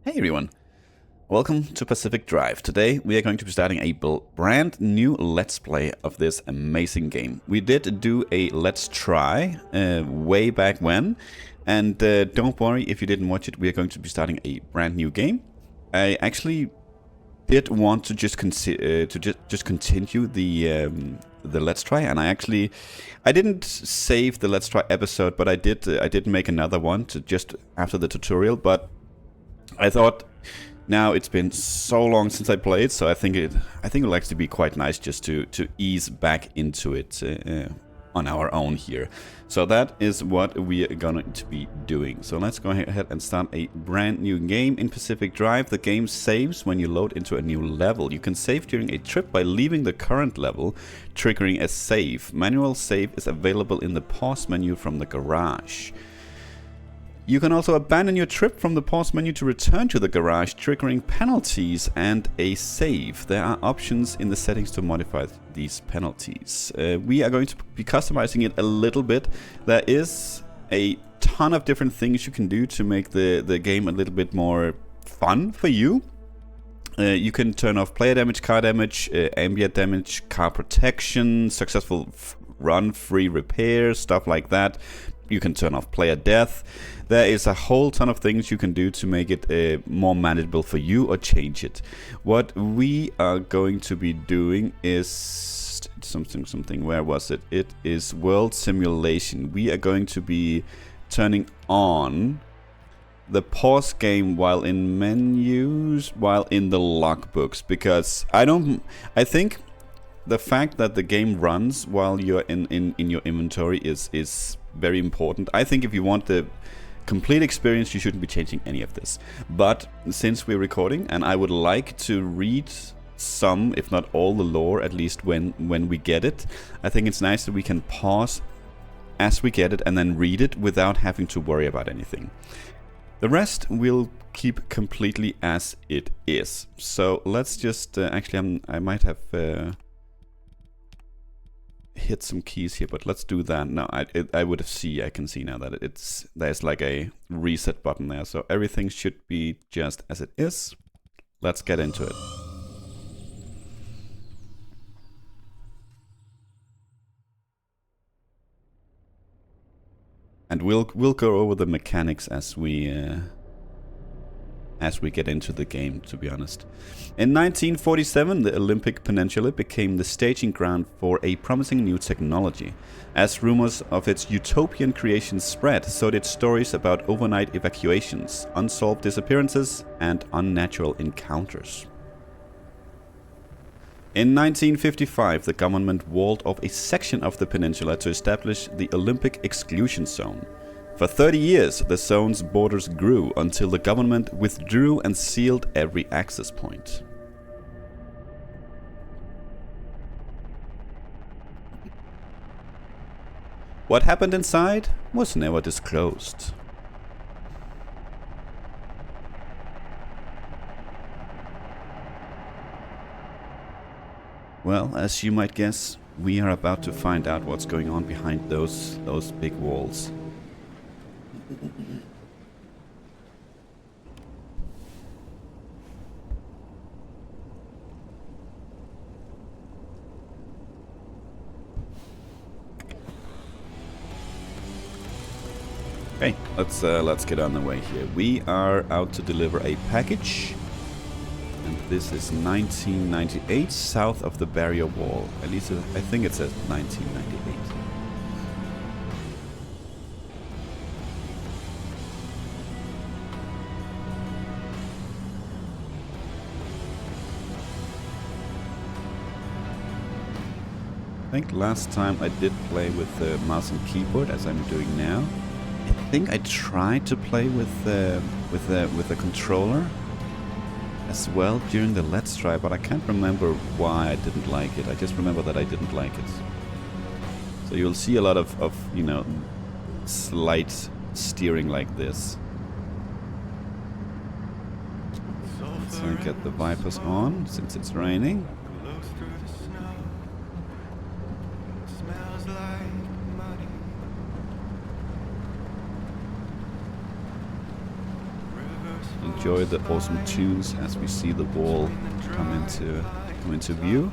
Hey everyone, welcome to Pacific Drive. Today we are going to be starting a brand new Let's Play of this amazing game. We did do a Let's Try way back when, and don't worry if you didn't watch it, we are going to be starting a brand new game. I actually did want to just continue the Let's Try, and I didn't save the Let's Try episode, but I did make another one to just after the tutorial, but I thought now it's been so long since I played, so I think it'll actually be quite nice just to ease back into it on our own here. So that is what we are going to be doing. So let's go ahead and start a brand new game in Pacific Drive. The game saves when you load into a new level. You can save during a trip by leaving the current level, triggering a save. Manual save is available in the pause menu from the garage. You can also abandon your trip from the pause menu to return to the garage, triggering penalties and a save. There are options in the settings to modify these penalties. We are going to be customizing it a little bit. There is a ton of different things you can do to make the game a little bit more fun for you. You can turn off player damage, car damage, ambient damage, car protection, successful run, free repair, stuff like that. You can turn off player death. There is a whole ton of things you can do to make it more manageable for you or change it. What we are going to be doing is something, where was it? It is world simulation. We are going to be turning on the pause game while in menus, while in the logbooks, because I think the fact that the game runs while you're in your inventory is very important. I think if you want the complete experience, you shouldn't be changing any of this. But since we're recording, and I would like to read some, if not all, the lore, at least when we get it, I think it's nice that we can pause as we get it and then read it without having to worry about anything. The rest we'll keep completely as it is. So let's just actually I might have hit some keys here, but let's do that. No, I can see now that there's like a reset button there, so everything should be just as it is. Let's get into it. And we'll go over the mechanics as we get into the game, to be honest. In 1947, the Olympic Peninsula became the staging ground for a promising new technology. As rumors of its utopian creation spread, so did stories about overnight evacuations, unsolved disappearances, and unnatural encounters. In 1955, the government walled off a section of the peninsula to establish the Olympic Exclusion Zone. For 30 years, the zone's borders grew until the government withdrew and sealed every access point. What happened inside was never disclosed. Well, as you might guess, we are about to find out what's going on behind those big walls. Okay, let's get on the way here. We are out to deliver a package, and this is 1998, south of the barrier wall. At least I think it says 1998. I think last time I did play with the mouse and keyboard, as I'm doing now. I think I tried to play with the controller as well during the Let's Try, but I can't remember why I didn't like it. I just remember that I didn't like it. So you'll see a lot of you know, slight steering like this. So get the Vipers on since it's raining. enjoy the awesome tunes as we see the wall come into view.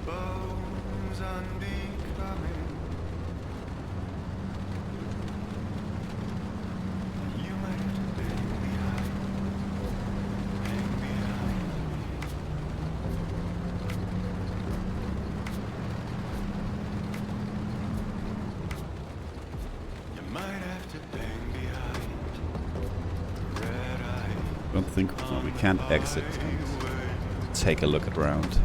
I don't think we can't exit and take a look around.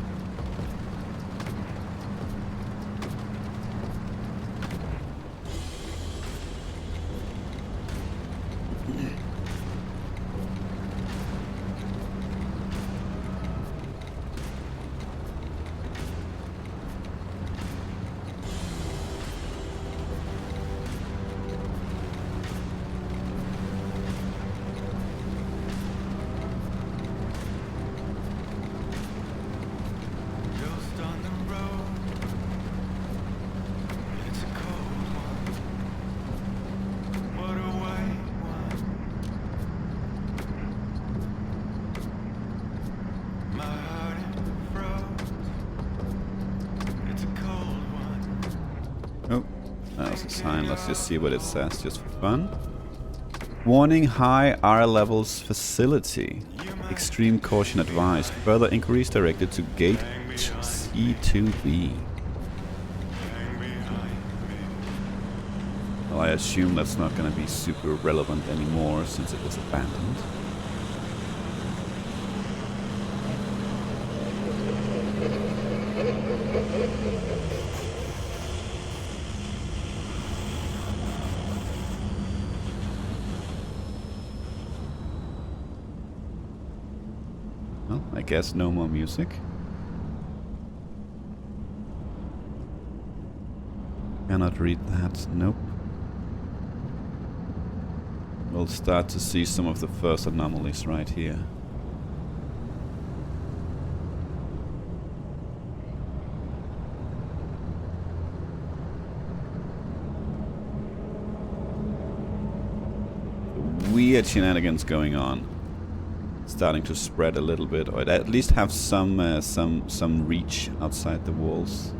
Oh, that was a sign. Let's just see what it says, just for fun. Warning, high R levels facility. Extreme caution advised. Further inquiries directed to gate C2B. Well, I assume that's not going to be super relevant anymore since it was abandoned. Well, I guess no more music. Cannot read that, nope. We'll start to see some of the first anomalies right here. Weird shenanigans going on. Starting to spread a little bit, or at least have some reach outside the walls.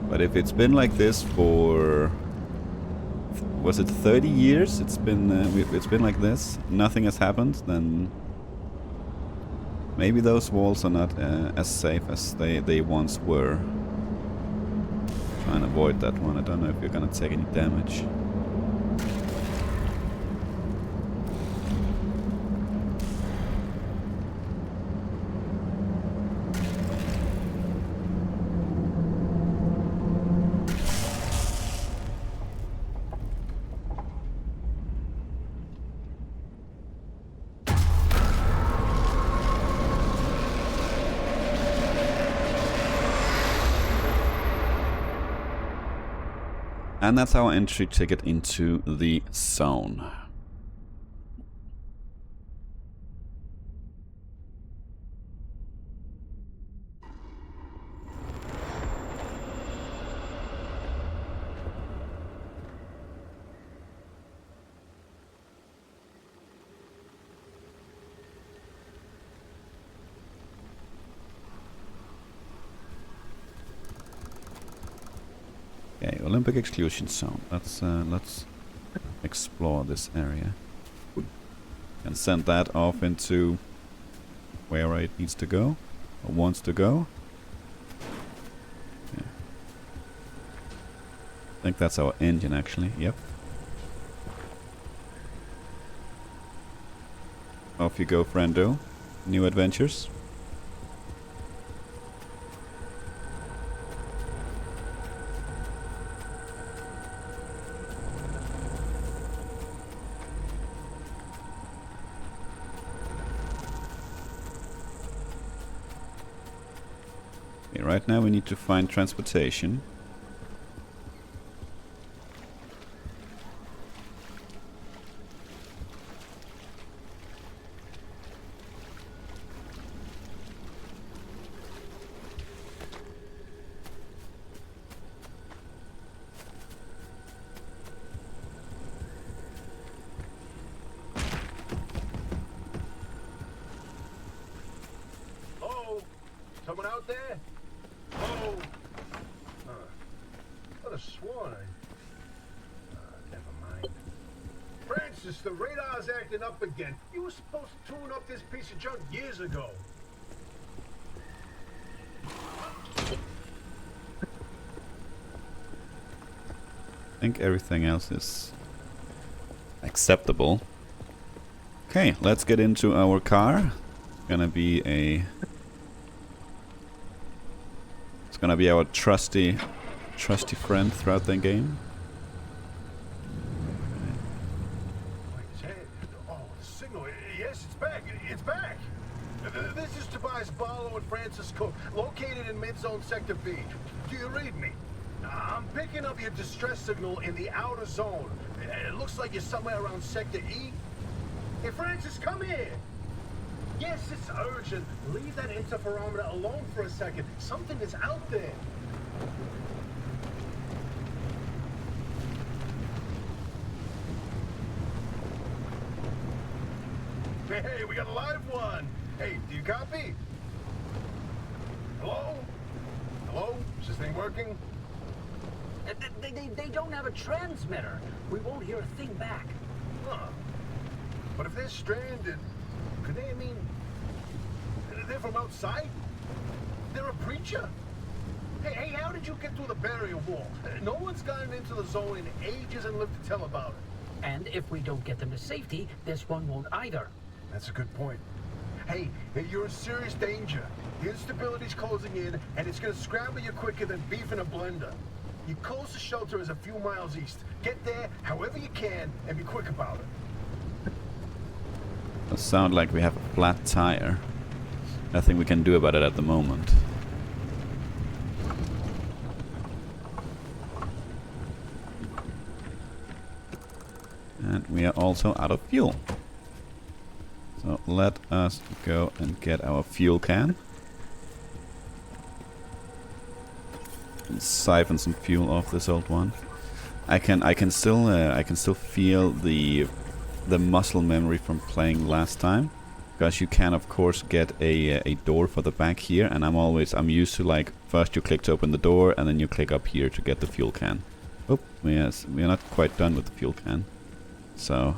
But if it's been like this for, was it 30 years? It's been like this. Nothing has happened. Then maybe those walls are not as safe as they once were. Try and avoid that one. I don't know if you're gonna take any damage. And that's our entry ticket into the zone. Okay, Olympic exclusion zone. Let's explore this area and send that off into where it needs to go or wants to go. Yeah. I think that's our engine actually. Yep. Off you go, friendo. New adventures. Right now we need to find transportation. Someone out there? Oh. Could have sworn never mind. Francis, the radar's acting up again. You were supposed to tune up this piece of junk years ago. I think everything else is acceptable. Okay, let's get into our car. It's gonna be our trusty friend throughout the game. Wait, is that? Oh, the signal. Yes, it's back. It's back. This is Tobias Barlow and Francis Cook, located in mid-zone sector B. Do you read me? I'm picking up your distress signal in the outer zone. It looks like you're somewhere around sector E. Hey, Francis, come here. Yes, it's urgent. Leave that interferometer alone for a second. Something is out there. Hey, we got a live one. Hey, do you copy? Hello? Hello? Is this thing working? They don't have a transmitter. We won't hear a thing back. Huh. But if they're stranded, could they, they're from outside? They're a preacher? Hey, how did you get through the barrier wall? No one's gotten into the zone in ages and lived to tell about it. And if we don't get them to safety, this one won't either. That's a good point. Hey, you're in serious danger. The instability's closing in, and it's gonna scramble you quicker than beef in a blender. Your closest shelter is a few miles east. Get there however you can, and be quick about it. It sounds like we have a flat tire. Nothing we can do about it at the moment. And we are also out of fuel. So let us go and get our fuel can. And siphon some fuel off this old one. I can still feel the muscle memory from playing last time, because you can of course get a door for the back here, and I'm used to, like, first you click to open the door and then you click up here to get the fuel can. Oh yes, we are not quite done with the fuel can, so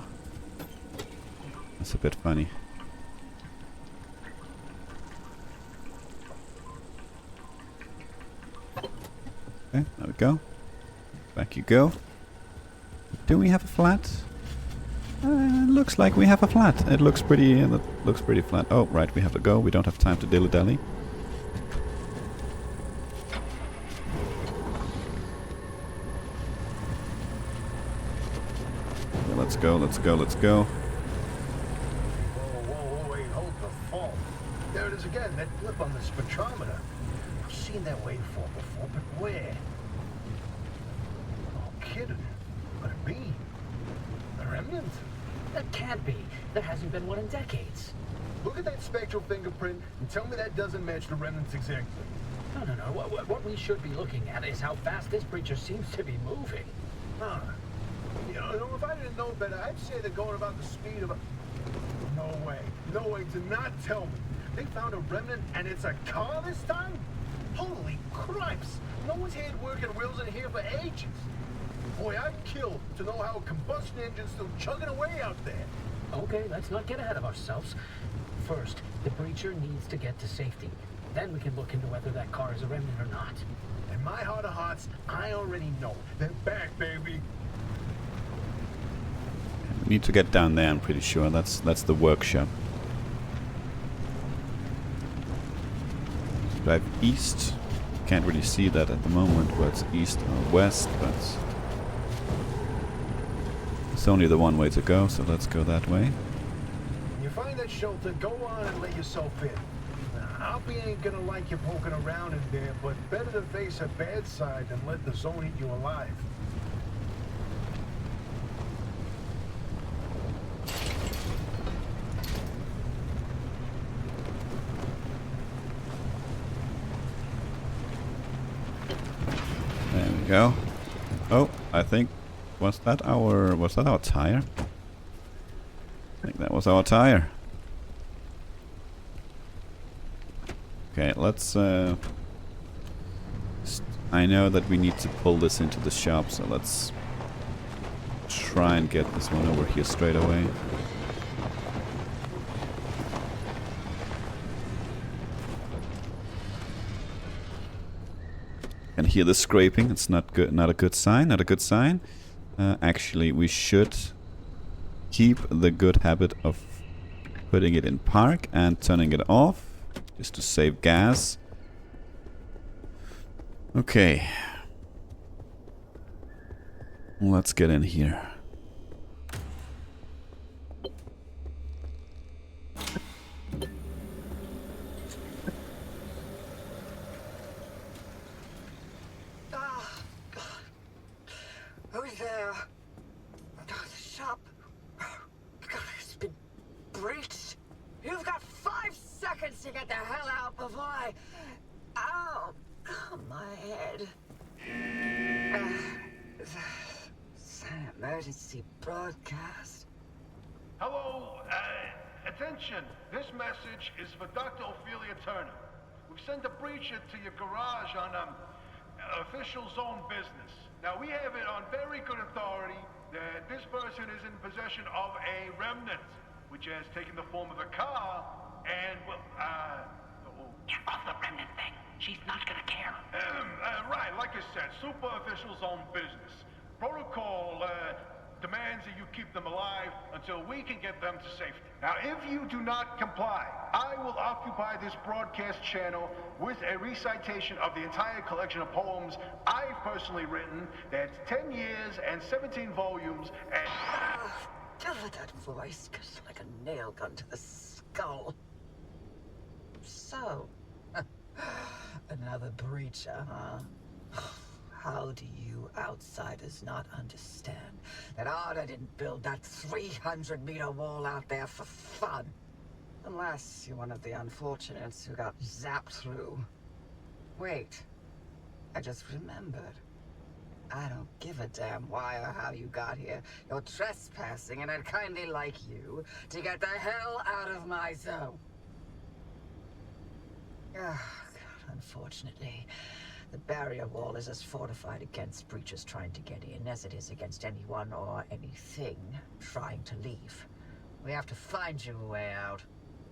that's a bit funny. Okay, there we go. Back you go. Do we have a flat? Looks like we have a flat. It looks pretty. That looks pretty flat. Oh, right, we have to go. We don't have time to dilly-dally. Yeah, let's go. Let's go. Let's go. Whoa, wait, hold the phone. There it is again, that blip on the spectrometer. I've seen that waveform before, but where? Oh, kidding. Could it be? A remnant? That can't be. There hasn't been one in decades. Look at that spectral fingerprint and tell me that doesn't match the remnants exactly. No. What we should be looking at is how fast this creature seems to be moving. Huh. You know, if I didn't know better, I'd say they're going about the speed of a... No way. No way. Do not tell me. They found a remnant and it's a car this time? Holy cripes! No one's had working wheels in here for ages. Boy, I'd kill to know how a combustion engine's still chugging away out there. Okay, let's not get ahead of ourselves. First, the breacher needs to get to safety. Then we can look into whether that car is a remnant or not. In my heart of hearts, I already know. They're back, baby. We need to get down there, I'm pretty sure. That's the workshop. Drive east. Can't really see that at the moment, but it's east or west, but it's only the one way to go, so let's go that way. When you find that shelter, go on and let yourself in. Alfie ain't gonna like you poking around in there, but better to face a bad side than let the zone eat you alive. There we go. Oh, I think was that our tire? I think that was our tire. Okay, let's... I know that we need to pull this into the shop, so let's try and get this one over here straight away. Can hear the scraping. It's not good. Not a good sign. Not a good sign. Actually, we should keep the good habit of putting it in park and turning it off, just to save gas. Okay. Let's get in here. Who's there? The shop. God, it's been breached. You've got 5 seconds to get the hell out before I... Ow! My head. It's an emergency broadcast. Hello, attention. This message is for Dr. Ophelia Turner. We've sent a breacher to your garage on official zone business. Now, we have it on very good authority that this person is in possession of a remnant, which has taken the form of a car, and, well, Get off the remnant thing. She's not gonna care. right, like I said, super official zone business. Protocol, demands that you keep them alive until we can get them to safety. Now, if you do not comply, I will occupy this broadcast channel with a recitation of the entire collection of poems I've personally written. That's 10 years and 17 volumes, and... Tell her that voice goes like a nail gun to the skull. So, another breacher, huh? How do you outsiders not understand that Arda didn't build that 300-meter wall out there for fun? Unless you're one of the unfortunates who got zapped through. Wait, I just remembered. I don't give a damn why or how you got here. You're trespassing, and I'd kindly like you to get the hell out of my zone. God, unfortunately, the barrier wall is as fortified against breachers trying to get in as it is against anyone or anything trying to leave. We have to find you a way out.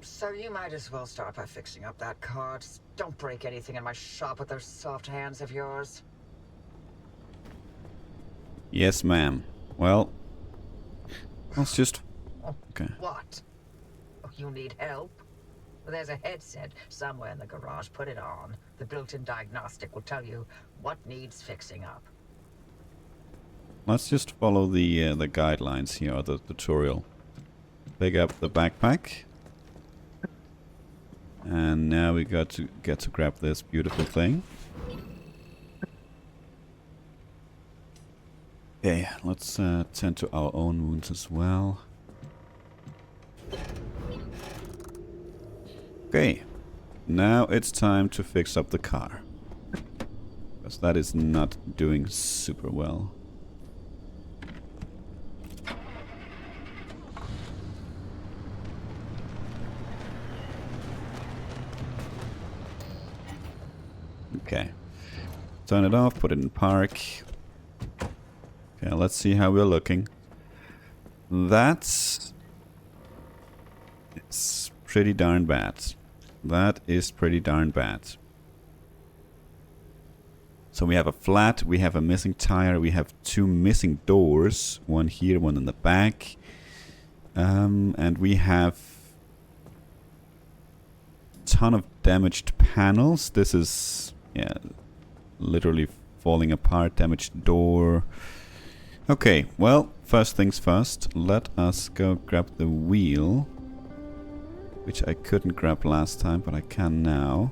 So you might as well start by fixing up that car. Just don't break anything in my shop with those soft hands of yours. Yes, ma'am. Well, let's just... Okay. What? Oh, you need help? Well, there's a headset somewhere in the garage. Put it on. The built-in diagnostic will tell you what needs fixing up. Let's just follow the guidelines here, or the tutorial. Pick up the backpack. And now we got to get to grab this beautiful thing. Okay, let's tend to our own wounds as well. Okay, now it's time to fix up the car. Because that is not doing super well. Okay, turn it off, put it in park. Okay, let's see how we're looking. That's... it's pretty darn bad. That is pretty darn bad. So we have a flat, we have a missing tire, we have 2 missing doors. One here, one in the back. And we have a ton of damaged panels. This is, yeah, literally falling apart. Damaged door. Okay, well, first things first. Let us go grab the wheel. Which I couldn't grab last time, but I can now.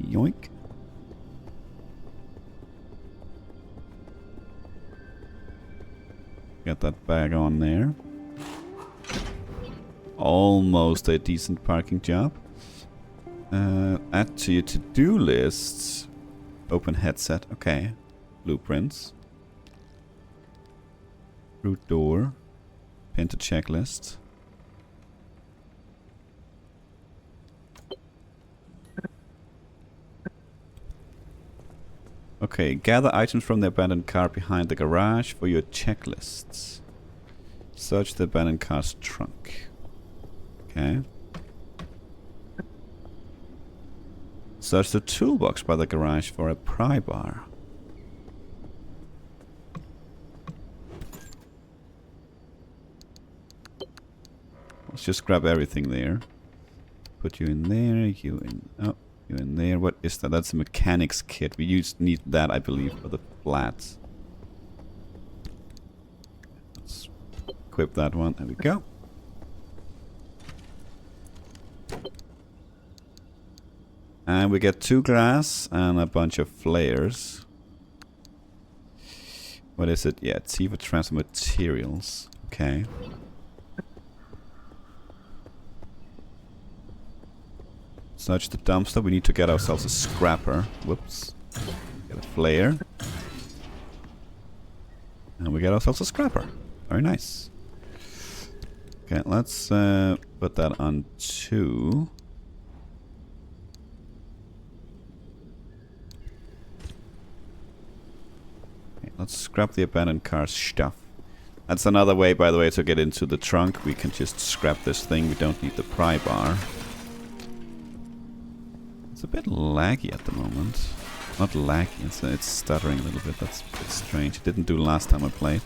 Yoink. Get that bag on there. Almost a decent parking job. Add to your to-do lists. Open headset. Okay. Blueprints. Root door. Pin to checklist. Okay, gather items from the abandoned car behind the garage for your checklists. Search the abandoned car's trunk. Okay. Search the toolbox by the garage for a pry bar. Let's just grab everything there. Put you in there, you in... Oh, you in there. What is that? That's a mechanics kit. We need that, I believe, for the flats. Let's equip that one. There we go. And we get 2 glass and a bunch of flares. What is it? Yeah, it's for transfer materials. Okay. Search the dumpster. We need to get ourselves a scrapper. Whoops. Get a flare. And we get ourselves a scrapper. Very nice. Okay, let's put that on 2. Okay, let's scrap the abandoned car's stuff. That's another way, by the way, to get into the trunk. We can just scrap this thing. We don't need the pry bar. It's a bit laggy at the moment. Not laggy, it's stuttering a little bit. That's a bit strange. It didn't do last time I played.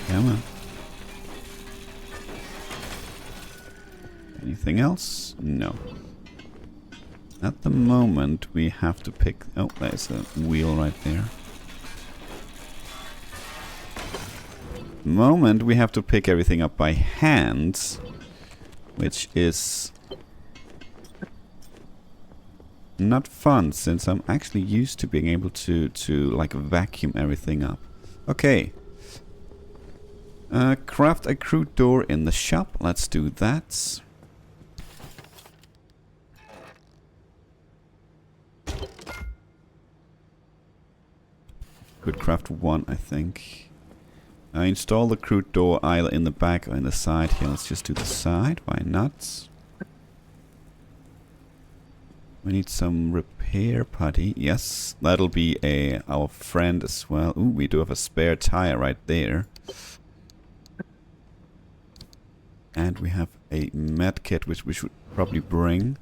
Come on. Anything else? No. At the moment we have to pick... Oh, there's a wheel right there. Moment we have to pick everything up by hand, which is not fun since I'm actually used to being able to like vacuum everything up. Okay. Craft a crude door in the shop. Let's do that. Could craft 1, I think. Install the crude door either in the back or in the side here. Let's just do the side. Why not? We need some repair putty. Yes, that'll be our friend as well. Ooh, we do have a spare tire right there. And we have a med kit which we should probably bring.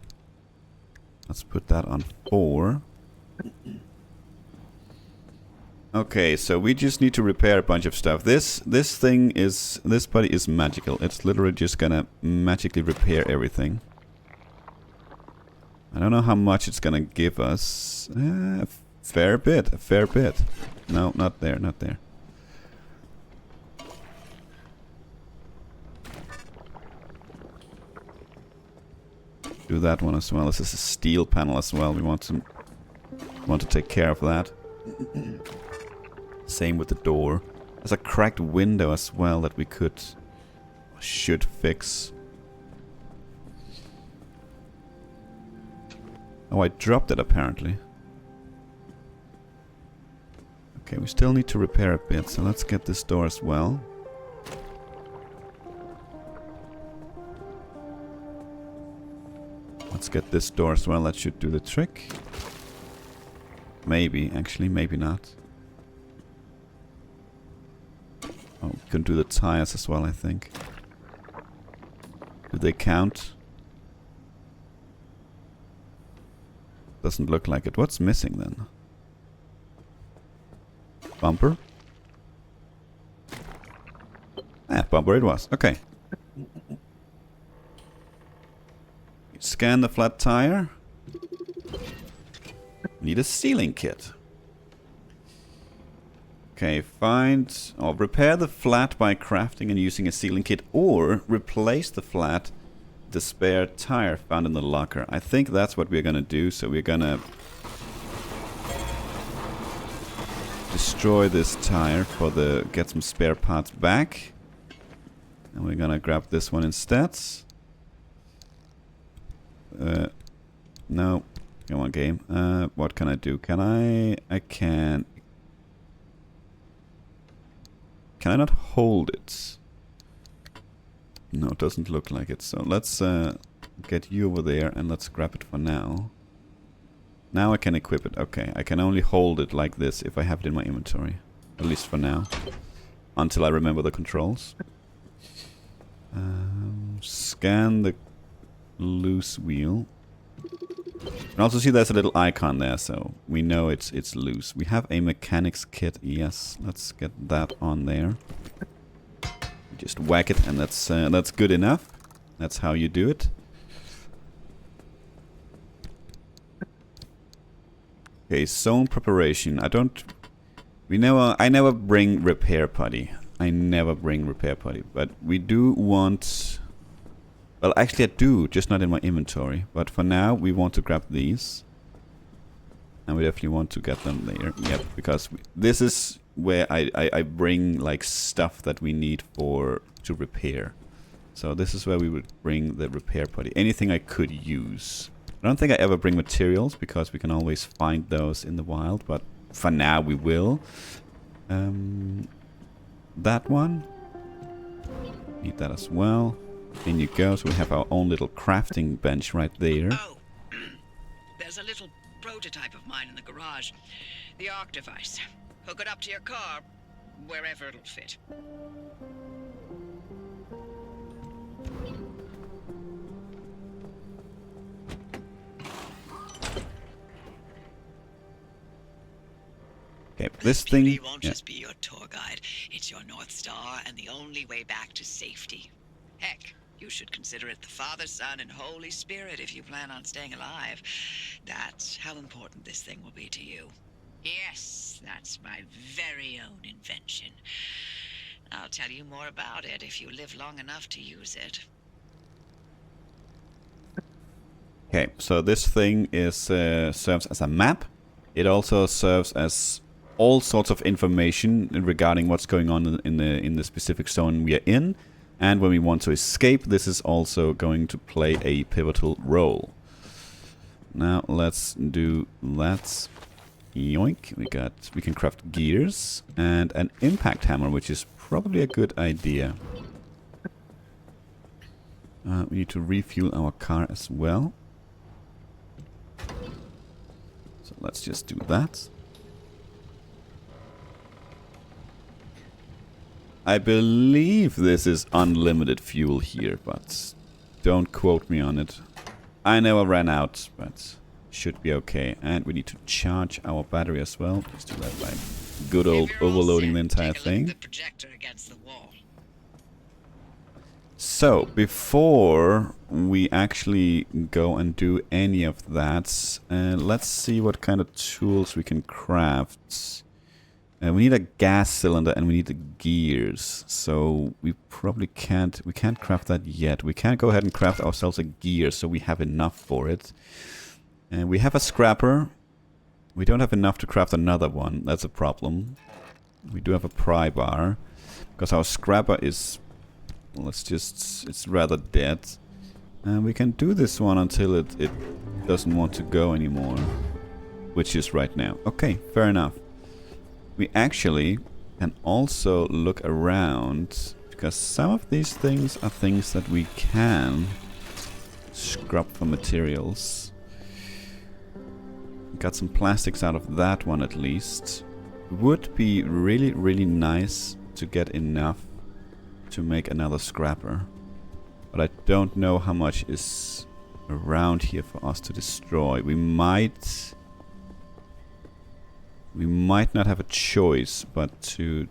Let's put that on 4. Okay, so we just need to repair a bunch of stuff. This putty is magical. It's literally just gonna magically repair everything. I don't know how much it's gonna give us. A fair bit, a fair bit. No, not there, not there. Do that one as well. This is a steel panel as well. We want to take care of that. Same with the door. There's a cracked window as well that we should fix. Oh, I dropped it apparently. Okay, we still need to repair a bit, so let's get this door as well. Let's get this door as well. That should do the trick. Maybe, actually, maybe not. Oh, we can do the tires as well, I think. Do they count? Doesn't look like it. What's missing then? Bumper? Ah, bumper it was. Okay. Scan the flat tire. Need a sealing kit. Okay, find or repair the flat by crafting and using a sealing kit, or replace the flat with the spare tire found in the locker. I think that's what we're gonna do, so we're gonna destroy this tire for get some spare parts back. And we're gonna grab this one instead. No. Come on, game. What can I do? Can I Can I not hold it? No, it doesn't look like it. So let's get you over there and let's grab it for now. Now I can equip it. Okay, I can only hold it like this if I have it in my inventory. At least for now. Until I remember the controls. Scan the loose wheel. You can also see there's a little icon there, so we know it's loose. We have a mechanics kit. Yes, let's get that on there. Just whack it, and that's good enough. That's how you do it. Okay, zone preparation. I never bring repair putty. But we do want... Well, actually I do, just not in my inventory. But for now, we want to grab these. And we definitely want to get them there. Yep, because this is where I bring like stuff that we need to repair. So this is where we would bring the repair putty. Anything I could use. I don't think I ever bring materials because we can always find those in the wild. But for now we will. That one. Need that as well. In you go. So we have our own little crafting bench right there. Oh, there's a little prototype of mine in the garage. The Arc device. Hook it up to your car, wherever it'll fit. Okay, this thing... Beauty won't just be your tour guide. It's your North Star and the only way back to safety. Heck, you should consider it the Father, Son, and Holy Spirit if you plan on staying alive. That's how important this thing will be to you. Yes, that's my very own invention. I'll tell you more about it if you live long enough to use it. Okay, so this thing is serves as a map. It also serves as all sorts of information regarding what's going on in the specific zone we are in. And when we want to escape, this is also going to play a pivotal role. Now let's do that. Yoink. We can craft gears and an impact hammer, which is probably a good idea. We need to refuel our car as well. So let's just do that. I believe this is unlimited fuel here, but don't quote me on it. I never ran out, but should be okay. And we need to charge our battery as well. Let's do that by good old overloading the entire thing. The projector against the wall. So, before we actually go and do any of that, let's see what kind of tools we can craft. We need a gas cylinder and we need the gears. So we probably can't craft that yet. We can't go ahead and craft ourselves a gear so we have enough for it. And we have a scrapper. We don't have enough to craft another one. That's a problem. We do have a pry bar. Because our scrapper is... Well, it's rather dead. And we can do this one until it doesn't want to go anymore. Which is right now. Okay, fair enough. We actually can also look around, because some of these things are things that we can scrap for materials. Got some plastics out of that one at least. Would be really, really nice to get enough to make another scrapper. But I don't know how much is around here for us to destroy. We might not have a choice but to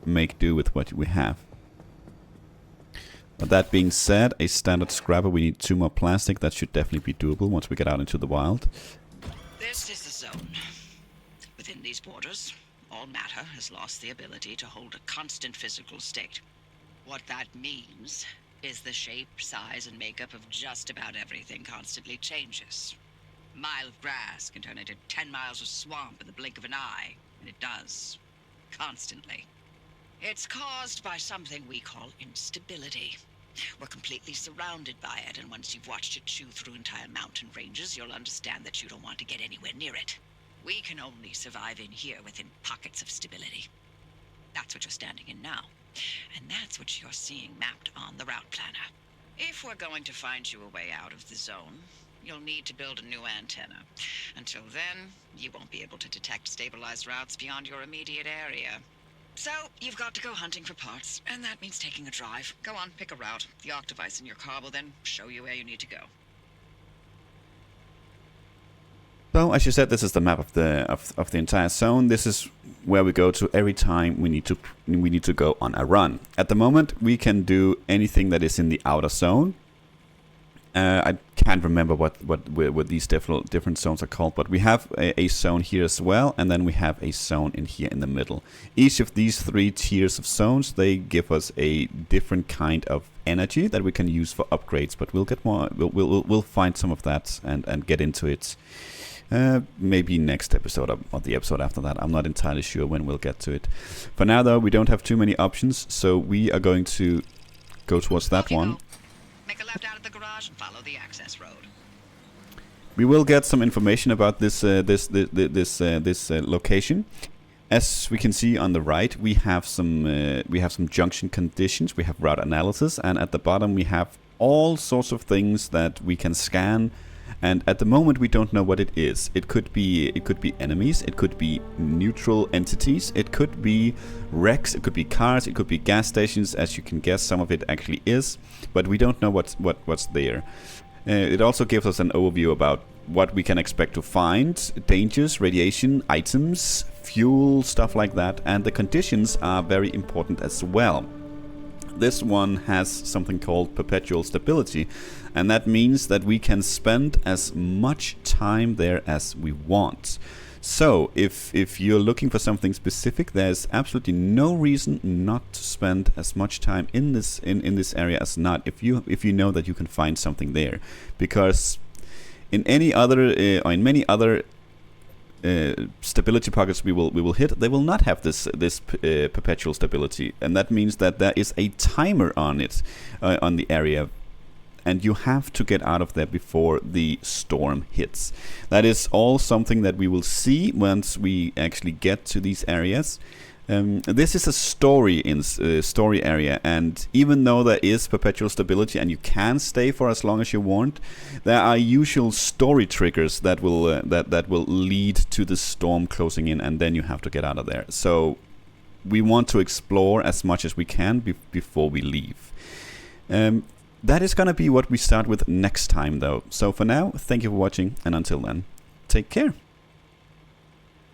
make do with what we have. But that being said, a standard scrapper, we need 2 more plastic. That should definitely be doable once we get out into the wild. This is the zone. Within these borders, all matter has lost the ability to hold a constant physical state. What that means is the shape, size, and makeup of just about everything constantly changes. A mile of grass can turn into 10 miles of swamp in the blink of an eye, and it does. Constantly. It's caused by something we call instability. We're completely surrounded by it, and once you've watched it chew through entire mountain ranges, you'll understand that you don't want to get anywhere near it. We can only survive in here within pockets of stability. That's what you're standing in now. And that's what you're seeing mapped on the route planner. If we're going to find you a way out of the zone, you'll need to build a new antenna. Until then, you won't be able to detect stabilized routes beyond your immediate area. So, you've got to go hunting for parts, and that means taking a drive. Go on, pick a route. The arc device in your car will then show you where you need to go. So, as you said, this is the map of the entire zone. This is where we go to every time we need to go on a run. At the moment, we can do anything that is in the outer zone. I can't remember what these different zones are called, but we have a zone here as well, and then we have a zone in here in the middle. Each of these 3 tiers of zones, they give us a different kind of energy that we can use for upgrades. But we'll get more. We'll find some of that and get into it. Maybe next episode or the episode after that. I'm not entirely sure when we'll get to it. For now, though, we don't have too many options, so we are going to go towards that one. Make a left out of the garage and follow the access road. We will get some information about this location. As we can see on the right, we have some junction conditions. We have route analysis, and at the bottom we have all sorts of things that we can scan. And at the moment, we don't know what it is. It could be enemies. It could be neutral entities. It could be wrecks. It could be cars. It could be gas stations. As you can guess, some of it actually is, but we don't know what's there. It also gives us an overview about what we can expect to find: dangers, radiation, items, fuel, stuff like that. And the conditions are very important as well. This one has something called perpetual stability, and that means that we can spend as much time there as we want. So if you're looking for something specific, there's absolutely no reason not to spend as much time in this area as not, if you know that you can find something there. Because in any other or in many other stability pockets we will hit, they will not have this perpetual stability, and that means that there is a timer on it, on the area, and you have to get out of there before the storm hits. That is all something that we will see once we actually get to these areas. This is a story area, and even though there is perpetual stability and you can stay for as long as you want, there are usual story triggers that will lead to the storm closing in, and then you have to get out of there. So we want to explore as much as we can before we leave. That is going to be what we start with next time, though. So for now, thank you for watching, and until then, take care.